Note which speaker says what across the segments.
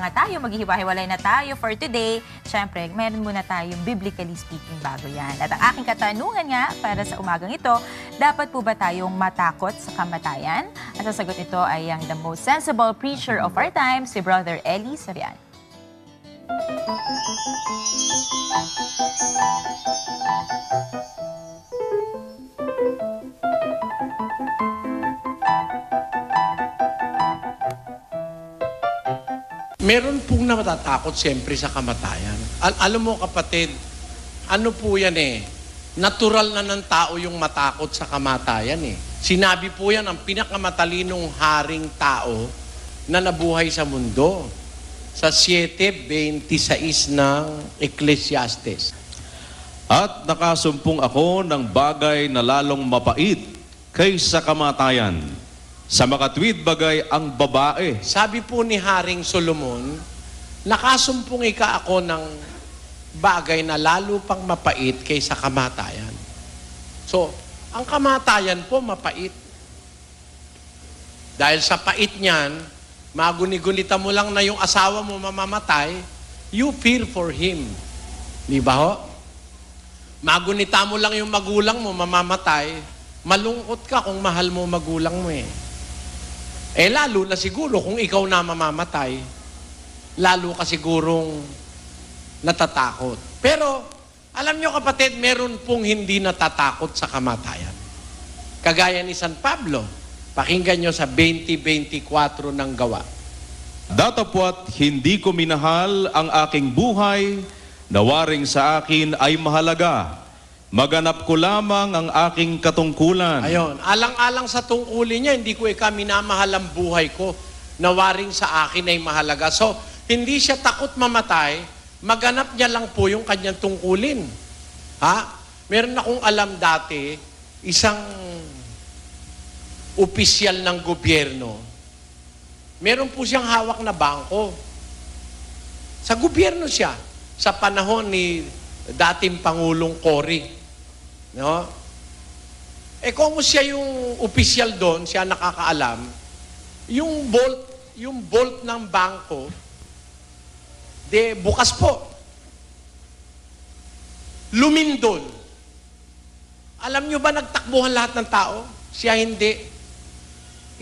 Speaker 1: nga tayo, maghihiwa-hiwalay na tayo for today. Siyempre, meron muna tayong biblically speaking bago yan. At ang aking katanungan nga para sa umagang ito, dapat po ba tayong matakot sa kamatayan? At sasagot ito ay ang the most sensible preacher of our time, si Brother Eli Soriano.
Speaker 2: Meron pong natatakot siyempre sa kamatayan. Alam mo kapatid, ano po yan natural na ng tao yung matakot sa kamatayan Sinabi po yan ang pinakamatalinong haring tao na nabuhay sa mundo. Sa 7:26 ng Ecclesiastes.
Speaker 3: At nakasumpong ako ng bagay na lalong mapait kaysa kamatayan. Sa makatwid bagay ang babae.
Speaker 2: Sabi po ni Haring Solomon, nakasumpong ako ng bagay na lalo pang mapait kaysa kamatayan. So, ang kamatayan po mapait. Dahil sa pait niyan, maguni-gunita mo lang na yung asawa mo mamamatay, you fear for him. Di ba ho? Magunita mo lang yung magulang mo mamamatay, malungkot ka kung mahal mo magulang mo lalo na siguro kung ikaw na mamamatay, lalo ka sigurong natatakot. Pero, alam nyo kapatid, meron pong hindi natatakot sa kamatayan. Kagaya ni San Pablo, pakinggan nyo sa 20:24 ng Gawa.
Speaker 3: Datapwat hindi ko minahal ang aking buhay, nawaring sa akin ay mahalaga. Maganap ko lamang ang aking katungkulan.
Speaker 2: Ayon, alang-alang sa tungkulin niya, hindi ko minamahal ang buhay ko, nawaring sa akin ay mahalaga. So, hindi siya takot mamatay, maganap niya lang po yung kanyang tungkulin. Meron akong alam dati, isang opisyal ng gobyerno, meron po siyang hawak na bangko. Sa gobyerno siya, sa panahon ni dating Pangulong Cory. No? Kung siya yung opisyal doon, siya nakakaalam, yung bolt ng bangko, bukas po. Lumindol. Alam nyo ba nagtakbuhan lahat ng tao? Siya hindi.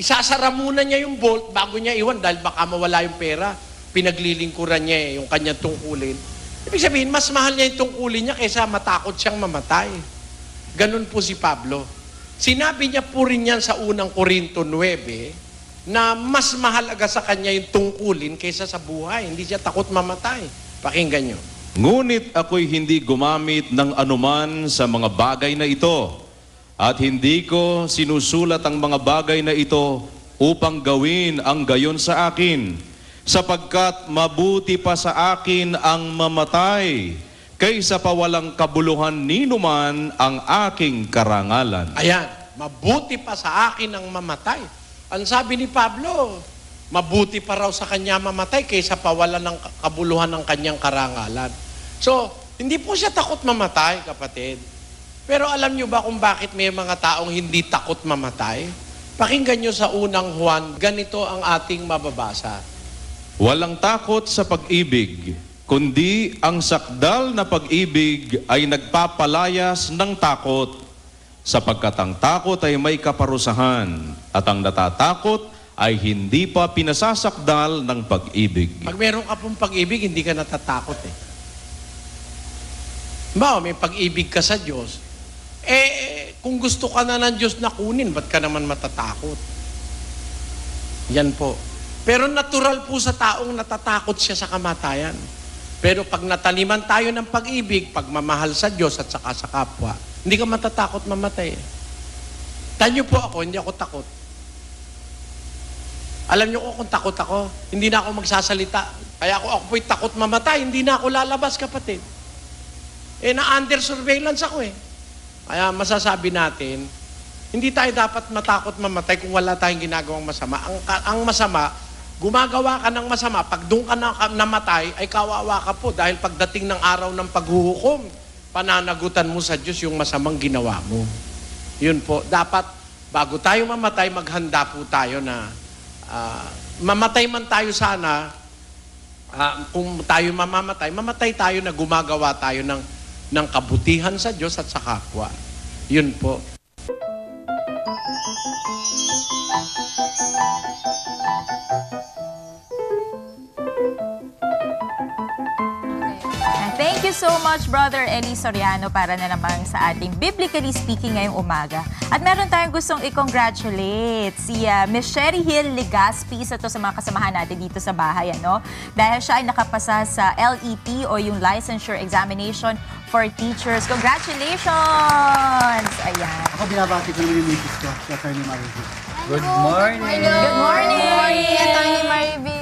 Speaker 2: Isasara muna niya yung bolt bago niya iwan dahil baka mawala yung pera. Pinaglilingkuran niya yung kanyang tungkulin. Ibig sabihin, mas mahal niya yung tungkulin niya kaysa matakot siyang mamatay. Ganun po si Pablo. Sinabi niya po rin yan sa unang Korinto 9 na mas mahalaga sa kanya yung tungkulin kaysa sa buhay. Hindi siya takot mamatay. Pakinggan niyo.
Speaker 3: Ngunit ako'y hindi gumamit ng anuman sa mga bagay na ito. At hindi ko sinusulat ang mga bagay na ito upang gawin ang gayon sa akin. Sapagkat mabuti pa sa akin ang mamatay kaysa pa walang kabuluhan ninuman ang aking karangalan.
Speaker 2: Ayan, mabuti pa sa akin ang mamatay. Ang sabi ni Pablo, mabuti pa raw sa kanya mamatay kaysa pa walang ng kabuluhan ng kanyang karangalan. So, hindi po siya takot mamatay, kapatid. Pero alam nyo ba kung bakit may mga taong hindi takot mamatay? Pakinggan nyo sa unang Juan, ganito ang ating mababasa.
Speaker 3: Walang takot sa pag-ibig, kundi ang sakdal na pag-ibig ay nagpapalayas ng takot, sapagkat ang takot ay may kaparusahan, at ang natatakot ay hindi pa pinasasakdal ng pag-ibig.
Speaker 2: Pag meron ka pong pag-ibig, hindi ka natatakot may pag-ibig ka sa Diyos, kung gusto ka na ng Diyos na kunin, ba't ka naman matatakot? Yan po. Pero natural po sa taong natatakot siya sa kamatayan. Pero pag nataniman tayo ng pag-ibig, pagmamahal sa Diyos at saka sa kapwa, hindi ka matatakot mamatay. Tanyo po ako, hindi ako takot. Alam niyo kung takot ako, hindi na ako magsasalita. Kaya ako po'y takot mamatay, hindi na ako lalabas, kapatid. Na-under surveillance ako Kaya masasabi natin, hindi tayo dapat matakot mamatay kung wala tayong ginagawang masama. Ang masama, gumagawa ka ng masama, pag doon ka namatay, ay kawawa ka po. Dahil pagdating ng araw ng paghuhukom, pananagutan mo sa Diyos yung masamang ginawa mo. Yun po. Dapat, bago tayo mamatay, maghanda po tayo na mamatay man tayo sana, kung tayo mamamatay, mamatay tayo na gumagawa tayo ng kabutihan sa Diyos at sa kapwa. Yun po.
Speaker 1: Thank you so much, Brother Eli Soriano, para na naman sa ating Biblically Speaking ngayong umaga. At meron tayong gustong i-congratulate si Miss Sherry Hill Legaspi, isa to sa mga kasamahan natin dito sa bahay, ano? Dahil siya ay nakapasa sa LET o yung Licensure Examination for Teachers. Congratulations! Ayan.
Speaker 4: Ako binabati ko naman yung misis ko, si Atty. Maribel.
Speaker 5: Good morning!
Speaker 1: Good morning!
Speaker 6: Atty. Maribel.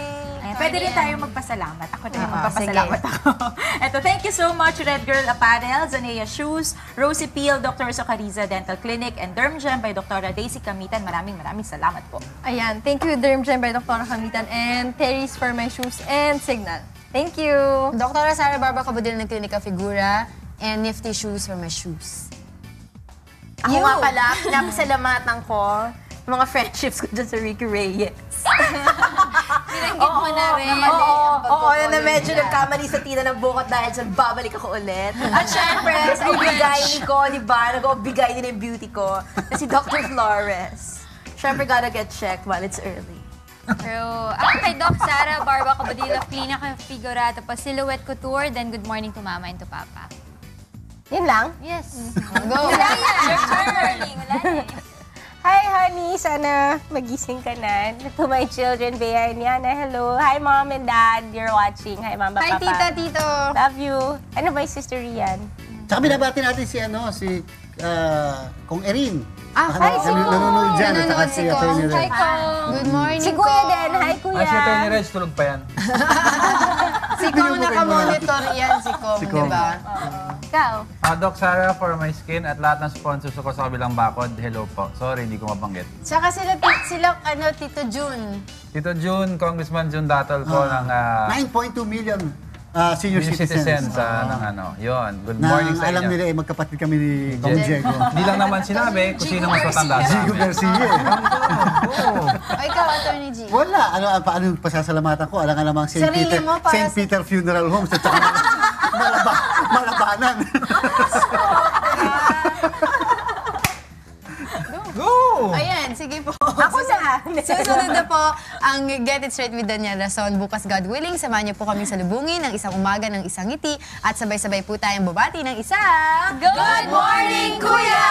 Speaker 1: Pwede rin tayo magpasalamat. Ako din magpapasalamat ako. Eto, thank you so much, Red Girl Apparel, Zanea Shoes, Rosie Peel, Dr. Socariza Dental Clinic, and DermGem by Dr. Daisy Camitan. Maraming salamat po.
Speaker 6: Ayan, thank you DermGem by Dr. Camitan and Terry's for my shoes and Signal. Thank you.
Speaker 7: Dr. Sara Barba Cabudil ng Klinika Figura and Nifty Shoes for my shoes.
Speaker 8: Ako nga pala, pinapasalamatan ko mga friendships ko dyan sa Ricky Reyes.
Speaker 6: Binanggit mo na rin.
Speaker 8: Oo, na medyo nagkamali sa tina ng bukot dahil dyan, babalik ako ulit. At syempre, sa ibigay ni ko, di ba, nag-obigay din yung beauty ko, na si Dr. Flores. Syempre, gotta get checked while it's early.
Speaker 9: True. Ako kay Doc Sara Barba Cabudillo, Klinika Figura, tapos Silhouette Couture, then Good Morning to Mama and to Papa.
Speaker 8: Yun lang?
Speaker 9: Yes.
Speaker 6: Go!
Speaker 9: Wala yan. Your turn. Wala na eh.
Speaker 10: Hi, honey. Sana magising ka na. To my children, Bea and Yana, hello. Hi, Mom and Dad. You're watching. Hi, Mama,
Speaker 6: Hi,
Speaker 10: Papa.
Speaker 6: Tita, Tito.
Speaker 10: Love you. Ano ba yung sister Rian?
Speaker 4: Tsaka binabati natin si Kong Erin.
Speaker 6: Hi, si Kong.
Speaker 4: Nanonood dyan. At saka
Speaker 6: Nanonood
Speaker 4: si
Speaker 6: si
Speaker 4: Atty.
Speaker 6: Kong.
Speaker 4: Red.
Speaker 6: Hi, Kong. Good morning,
Speaker 10: Si Kuya din. Hi, Kuya.
Speaker 5: Si Atty. Reg, tulog pa yan.
Speaker 7: Si Kong nakamonitor yan, si Kong,
Speaker 4: Si
Speaker 7: di
Speaker 4: Kong.
Speaker 7: ba?
Speaker 10: Ikaw.
Speaker 5: Doc Sara for my skin at lahat ng sponsors ko sa kabilang bakod. Hello po. Sorry, hindi ko mabanggit.
Speaker 7: Tsaka sila Tito June.
Speaker 5: Tito June, Congressman June Datol po ng
Speaker 4: 9.2 million senior
Speaker 5: Senior
Speaker 4: citizens.
Speaker 5: Citizen sa ng ano. Yun. Good
Speaker 4: Na
Speaker 5: morning sa
Speaker 4: alam
Speaker 5: inyo.
Speaker 4: nila magkapatid kami ni Kong Diego.
Speaker 5: Hindi lang naman sinabi kung sino mas matanda sa
Speaker 4: Diego
Speaker 5: amin.
Speaker 4: Garcia eh.
Speaker 7: O ikaw, Atty. G.
Speaker 4: Wala. Paano yung pasasalamatan ko? Alam nga namang St.
Speaker 7: Sarili
Speaker 4: Peter,
Speaker 7: mo para
Speaker 4: St. Peter Funeral Homes at saka malabanan.
Speaker 5: Go!
Speaker 7: Ayan, sige po.
Speaker 8: Ako na.
Speaker 7: Susunod na po ang Get It Straight with Daniel Rason. Bukas, God willing, samahan niyo po kami sa lubungin ng isang umaga ng isang ngiti at sabay-sabay po tayong bubati ng isang
Speaker 9: Good morning, Kuya!